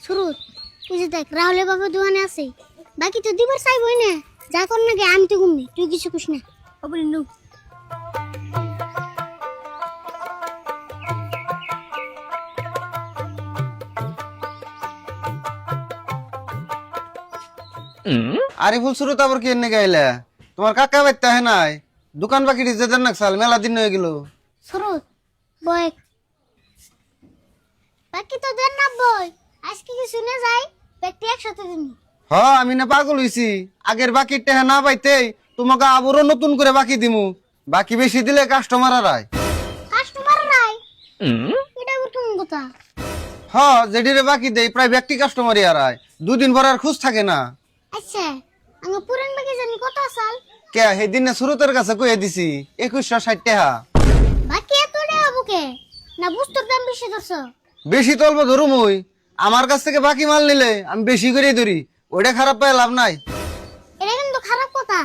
সুরত তুই যে দেখ রাহুলের বাবা দোকানে আছে, বাকি তো দিবার চাইবই না। যা কর না গে আমি তো ঘুমনি, তুই কিছু কুস না। ও বলি নু আরিফুল সুরত আবার কি এনে গাইলা? তোমার কাকা বাইতে হে নাই? দোকান বাকি যেতেন না সাল মেলা দিন হয়ে গেল। সুরত বয় বাকি তো দেন না বই, আজকে কি শুনে যাই ব্যক্তি একসাথে দিনি। হ আমি না পাগল হইছি, আগের বাকি টেহা না পাইতে তোমাকে আবারও নতুন করে বাকি দিমু। বাকি বেশি দিলে কাস্টমার আয়। কাস্টমার নাই এটা কোন কথা? হ যেডিরে বাকি দেই প্রায় ব্যক্তি কাস্টমারই আয়, দুদিন পর আর খোঁজ থাকে না। আচ্ছা আমি পুরান বাকি জানি কত সাল কে সেদিনে সুরতের কাছে কয়ে দিছি 2160 টাকা। বাকি এত টাকা বুকে না বুঝতোর দাম বেশি ধরছ? বেশি তলব ধরুম ওই, আমার কাছ থেকে বাকি মাল নিলে আমি বেশি করেই ধরি, ওইটা খারাপ পায় লাভ নাই। এটা কিন্তু খারাপ কথা।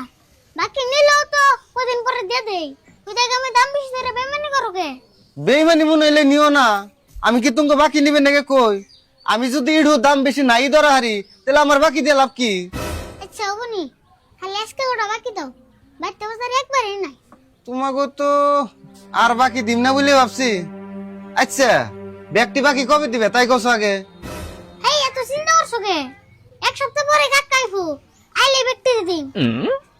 বাকি নিলেও তো কদিন পরে দিয়ে দেই, তুই দেখ আমি দাম বেশি ধরে বেমানি করো কে? বেইমানি মনে হইলে নিও না, আমি কি তোমাকে বাকি নিবে নাকি কই? আমি যদি ইড়ু দাম বেশি নাই ধরা হারি তাহলে আমার বাকি দিয়ে লাভ কি? আচ্ছা হবনি, খালি আজকে ওটা বাকি দাও, বাড়তে বাজারে একবারই নাই। তোমাকে তো আর বাকি দিম না বলে ভাবছি। আচ্ছা ব্যক্তি বাকি কবে দিবে তাই কছো আগে? এই এত চিন্তা করছো কে? এক সপ্তাহ পরে কাক কাইফু আইলে ব্যক্তি দিন।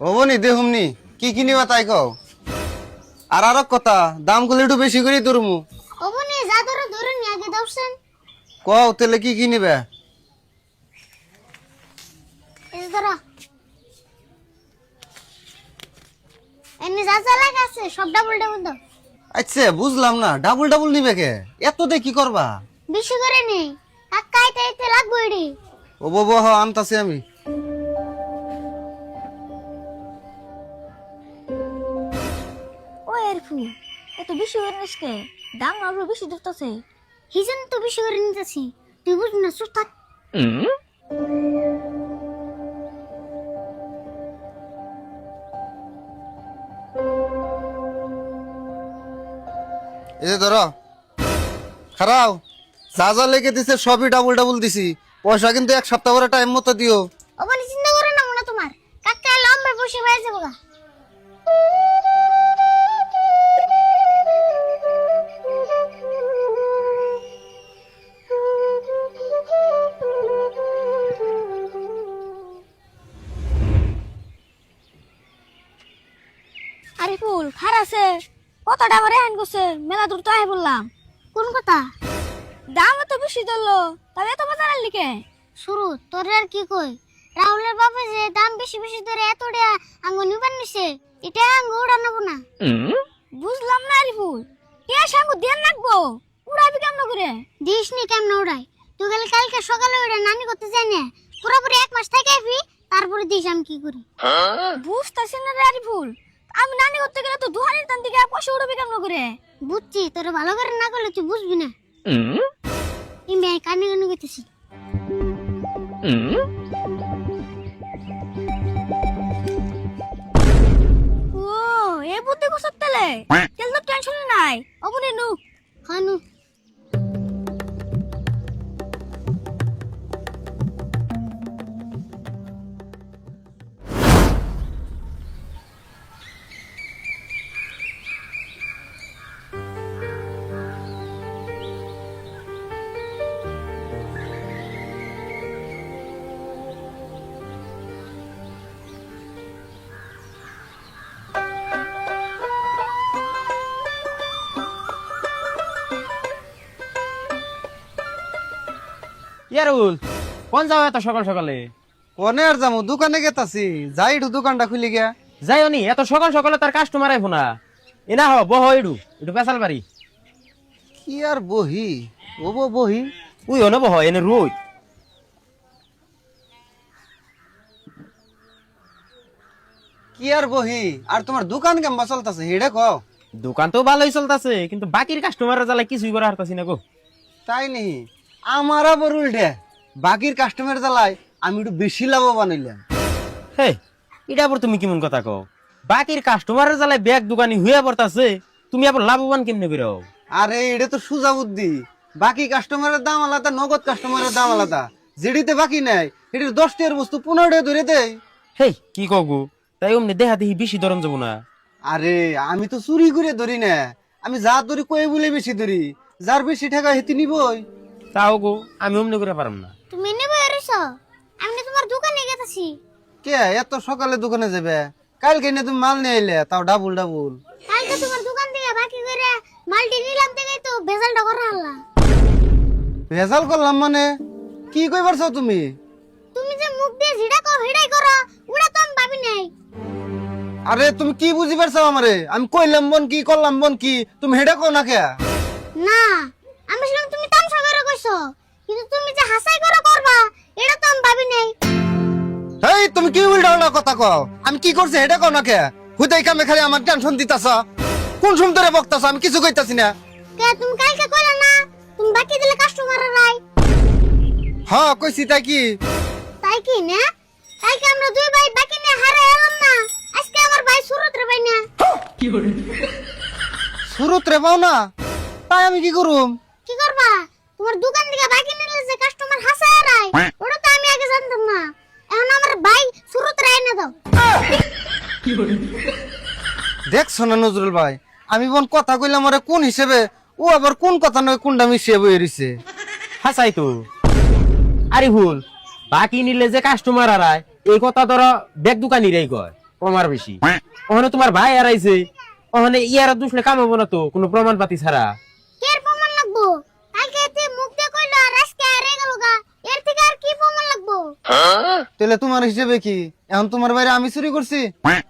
হবনি দেহুমনি, কি কিনিবা তাই কও। আর এক কথা, দাম গুলো একটু বেশি করে ধরমু। হবনি যা ধরো ধরে নি আগে দাওছেন। কও তাহলে কি কিনিবে? এই ধরো এমনি যা যা লাগে আছে সব ডাবল ডাবল দাও। আচ্ছা বুঝলাম না, ডাবল ডাবল নিবে কে? এত দিয়ে কি করবা? বেশি করে নেই, কাক কাইতে এতে লাগবো এডি। ও বাবা হ আনতাছি আমি। ও এরফু এত বেশি করে নিসকে, দাম আরো বেশি ধরতেছে। হিজন তো বেশি করে নিতেছি, তুই বুঝ না, চুপ থাক। এই যে ধরো খারাও, যা যা লেগে দিছে সবই ডাবল ডাবল দিছি। পয়সা কিন্তু এক সপ্তাহ পরে টাইম মতো দিও। ওখানে চিন্তা করে না মনে তোমার কাকা লম্বা বসে বাইরে যাবো গা। আরে ফুল খার আছে কতটা করে হ্যান করছে, মেলা দূর তো আই বললাম। কোন কথা? দাম এত বেশি ধরলো, তবে এত বাজার লিখে। শুরু তোর আর কি কই, রাহুলের বাবা যে দাম বেশি বেশি ধরে এতটা আঙ্গুর নিবার নিছে, এটা আঙ্গুর উড়ানো না। বুঝলাম না আরে ফুল, কে সাঙ্গু দেন রাখবো, উড়াবি কেমন করে? দিস নি কেমন উড়াই, তুই গেলে কালকে সকালে উড়ে নানি করতে যাই না, পুরোপুরি 1 মাস থেকে আইবি, তারপরে দিস আমি কি করি। বুঝতেছি না রে আরে ফুল, আমি নানি করতে গেলে তো দুহানির টান দিকে পয়সা উড়াবি কেমন করে? বুঝছি, তোর ভালো করে না করলে তুই বুঝবি না। এই মেয়ে কানে কানে করতেছি। ও এ বুদ্ধি কোসত তেলে তেল তো টেনশন নাই, অবনে নু হানু ইয়ারুল কোন যাও এত সকাল সকালে? কোনে আর যামু, দোকানে গেতাছি, যাই একটু দোকানটা খুলি গিয়া। যাইও নি এত সকাল সকালে তার কাস্টমার আইবো না। এনা হ বহ একটু পেশাল বাড়ি। কি আর বহি, ও বহি। উই অনে বহ এনে রুই। কি আর বহি, আর তোমার দোকান কেমবা চলতেছে হেডে কও। দোকান তো ভালোই চলতেছে, কিন্তু বাকির কাস্টমারের জ্বালা কিছুই করা হারতাছি না গো। তাই নি, আমার আবার উল্টে, বাকির কাস্টমার জ্বালায় আমি একটু বেশি লাভবান হইলাম। হে এটা আবার তুমি কেমন কথা কও? বাকির কাস্টমারের জ্বালায় ব্যাগ দোকানি হইয়া পড়তাছে, তুমি আবার লাভবান কেমনে বেরো? আরে এটা তো সুজা বুদ্ধি, বাকি কাস্টমারের দাম আলাদা, নগদ কাস্টমারের দাম আলাদা। যেটিতে বাকি নেই এটির 10 টাকার বস্তু 15 টাকা ধরে দেয়। হেই কি কগু, তাই অমনি দেহা দেখি বেশি ধরন যাবো না। আরে আমি তো চুরি করে ধরি না, আমি যা ধরি কয়ে বলে বেশি ধরি, যার বেশি টাকা হেতি নিবই। তাও গো আমি অমনি করে পারম না। তুমি নেবে এরিস, আমি না তোমার দোকানে গেছি। কে এত সকালে দোকানে যাবে? কালকে না তুমি মাল নিয়ে এলে, তাও ডাবল ডাবল। কালকে তোমার দোকান থেকে বাকি করে মালটি নিলাম থেকে তো ভেজালটা করা হল্লা। ভেজাল করলাম মানে কি কইবার চাও তুমি? তুমি যে মুখ দিয়ে জিডা কও হেডাই করো, ওটা তো আমি ভাবি নাই। আরে তুমি কি বুঝি পারছো আমারে? আমি কইলাম বন কি করলাম বন কি, তুমি হেডা কও না কে? না, আমি শুনলাম তুমি তামসা করে কইছো, কিন্তু তুমি যে হাসাই করে করবা এটা তো আমি ভাবি নাই। এই তুমি কি উল্টা উল্টা কথা কও? আমি কি করছি হেডা কও না কে? হুদাই কামে খালি আমার টেনশন দিতাছ। কোন সুন্দরে বকতাছ? আমি কিছু কইতাছি না। কে তুমি কালকে কইলা না তুমি বাকি দিলে কাস্টমার রাই? হ্যাঁ কইছি, তাই কি? তাই কি না? কালকে আমরা দুই ভাই বাকি নিয়ে হারে এলাম না, আজকে আমার ভাই সুরত রে ভাই না। শুরুত রে পাও না, তাই আমি কি করুম? কি করবা? তোমার দোকান থেকে বাকি নিলে যে কাস্টমার হাসায় রাই, ওটা তো আমি আগে জানতাম না। এখন আমার ভাই সুরত রাই না দাও। দেখছো না নজরুল ভাই, আমি বোন কথা কইলাম ওরে কোন হিসেবে, ও আবার কোন কথা নয় কোনটা মিশিয়ে বই রইছে। হাসাই তো। আরে ভুল, বাকি নিলে যে কাস্টমার আরায় এই কথা ধরো ব্যাগ দোকানিরাই কয় কমার বেশি। ওখানে তোমার ভাই আরাইছে, ওখানে ইয়ারা দুসলে কাম হবো না তো কোনো প্রমাণ পাতি ছাড়া। এর প্রমাণ লাগবো? কালকে এতে মুখ দিয়ে কইলো আর আজকে হারে গেল গা, এর থেকে আর কি প্রমাণ লাগবো? তাহলে তোমার হিসেবে কি এখন তোমার বাইরে আমি চুরি করছি?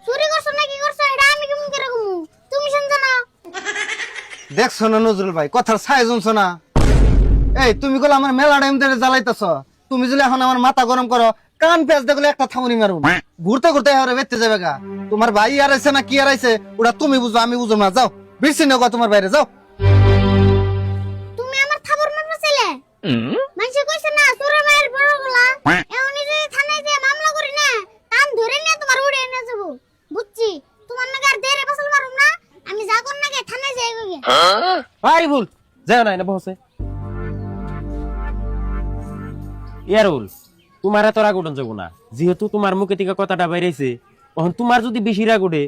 চুরি করছো না কি করছো এটা আমি কেমন করে কমু? তুমি শুনছো না? দেখছো না নজরুল ভাই, কথার ছায় জমছো না। এই তুমি কলে আমার মেলা টাইম ধরে জ্বালাইতেছ, তুমি যদি এখন আমার মাথা গরম করো, কান পেঁচ দেখলে একটা থাউনি মারুন। ঘুরতে ঘুরতে হারে বেঁচতে যাবে গা। তোমার ভাই আরাইছে না কি আরাইছে ওটা তুমি বুঝো, আমি বুঝো না। যাও বেশি না তোমার বাইরে যাও। তুমি আমার থাবর মারবা ছেলে? মানুষে কইছে না চোরের মায়ের বড় গলা, এমনি যদি থানায় যে মামলা করি না, কান ধরে নিয়ে তোমার উড়ে এনে যাবো। বুঝছি, তোমার নাকি আর দেরে ফসল মারুম না, আমি যা কর নাকি থানায় যাইব গে। আরে ভুল, যাও না না বসে। ইয়ারুল, তোমার এত রাগ উঠন যাবো না, যেহেতু তোমার মুখে থেকে কথাটা বাইরেছে। এখন তোমার যদি বেশি রাগ উঠে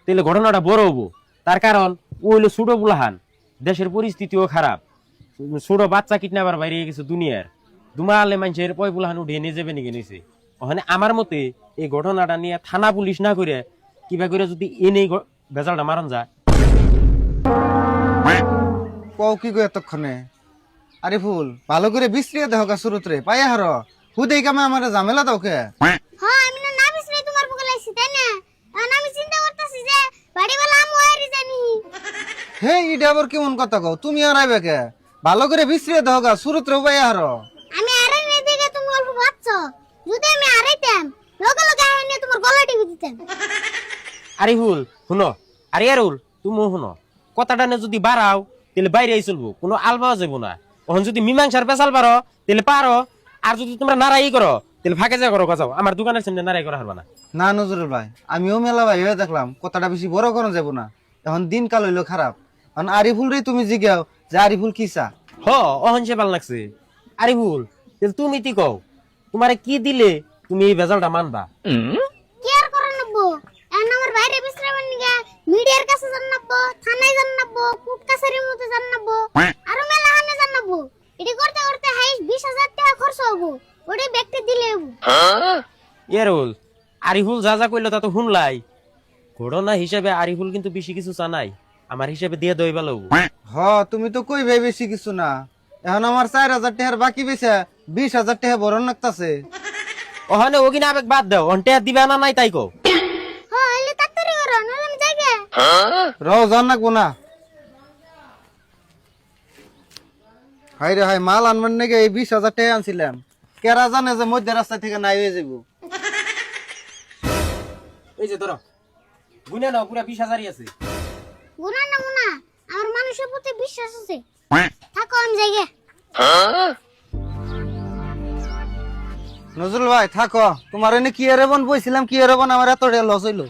তাহলে ঘটনাটা বড় হবো। তার কারণ ও হইলো ছোট বুলাহান, দেশের পরিস্থিতিও খারাপ, ছোট বাচ্চা কিডন্যাপার বাইরে গেছে দুনিয়ার। দুমালে মানুষের পয় বুলাহান উঠিয়ে নিয়ে যাবে নিকে নিছে। ওখানে আমার মতে এই ঘটনাটা নিয়ে থানা পুলিশ না করে কিবা করে যদি এনেই বেজালটা মারন যায়। কও কি গো এতক্ষণে? আরে ফুল ভালো করে বিশ্রিয়ে দেহ গা শুরুত রে পাইয়া হার হুদেই কামে আমার ঝামেলা দাও কে? হ্যাঁ আমি না নাবিস রে তোমার বুকে লাইছি তাই না? এখন আমি চিন্তা করতেছি যে বাড়িওয়ালা আমু আইরি জানি। হে ইটা আবার কেমন কথা কও? তুমি আর আইবে কে? ভালো করে বিশ্রিয়ে দেহ গা শুরুত রে পাইয়া হার। আমি আরে নে দেখে তুমি অল্প ভাবছো, যদি আমি আরাইতাম লগে লগে আইনে তোমার গলা টিপে দিতাম। আরে হুল শুনো, আরে আরুল তুমিও শুনো, কথাটা না যদি বাড়াও তাহলে বাইরে চলবো, কোনো আলবাও যাবো না। ওখান যদি মীমাংসার পেশাল পারো তাহলে পারো, আর যদি তোমরা নারাই করো তাহলে ফাঁকে যা করো যাও, আমার দোকানের সামনে নারাই করা হারবা না। না নজরুল ভাই, আমিও মেলা ভাই হয়ে দেখলাম কথাটা বেশি বড় করা যাব না। এখন দিনকাল হইলো খারাপ, এখন আরিফুল রে তুমি জিগাও যে আরিফুল কি চা। হ অহন সে ভাল লাগছে। আরে ভুল, তুমি তি কও তোমারে কি দিলে তুমি এই বেজালটা মানবা? কি আর করা নাবো? এখন আমার বাইরে বিশ্রামের নিগা মিডিয়ার কাছে যান নাবো, থানায় যান নাবো, কোর্ট কাছারির মধ্যে যান নাবো, আরো মেলা হানে যান নাবো। এটি করতে করতে হাইস 20,000 টাকা খরচ হবো, ওটাই ব্যক্তি দিলে হবো। ইয়ারুল, আরিফুল যা যা কইলো তা তো শুনলাই। ঘটনা হিসেবে আরিফুল কিন্তু বেশি কিছু চানাই, আমার হিসেবে দিয়ে দই ভালো। হ তুমি তো কই ভাই বেশি কিছু না। এখন আমার 4,000 টাকার বাকি বেছে 20,000 টাকা বড় নাকতাছে। ওখানে ওগিন আবেগ বাদ দাও, অন্টে দিবে না নাই তাই কও। হ্যাঁ এলে তাড়াতাড়ি করো, নাহলে আমি যাই গে। রও জান নাকবো না। হাই রে হাই, মাল আনবার নাকি এই 20,000 টাকা আনছিলাম, কেরা জানে যে মধ্যে রাস্তা থেকে নাই হয়ে যাবো। এই যে ধরো গুনে নাও, পুরা 20,000ই আছে। গুনা না মুনা, আমার মানুষের প্রতি বিশ্বাস আছে। থাকো আমি যাই গে। নজরুল ভাই থাকো, তোমার এনে কি এর বন বইছিলাম, কি এর বন আমার এত লস হইলো।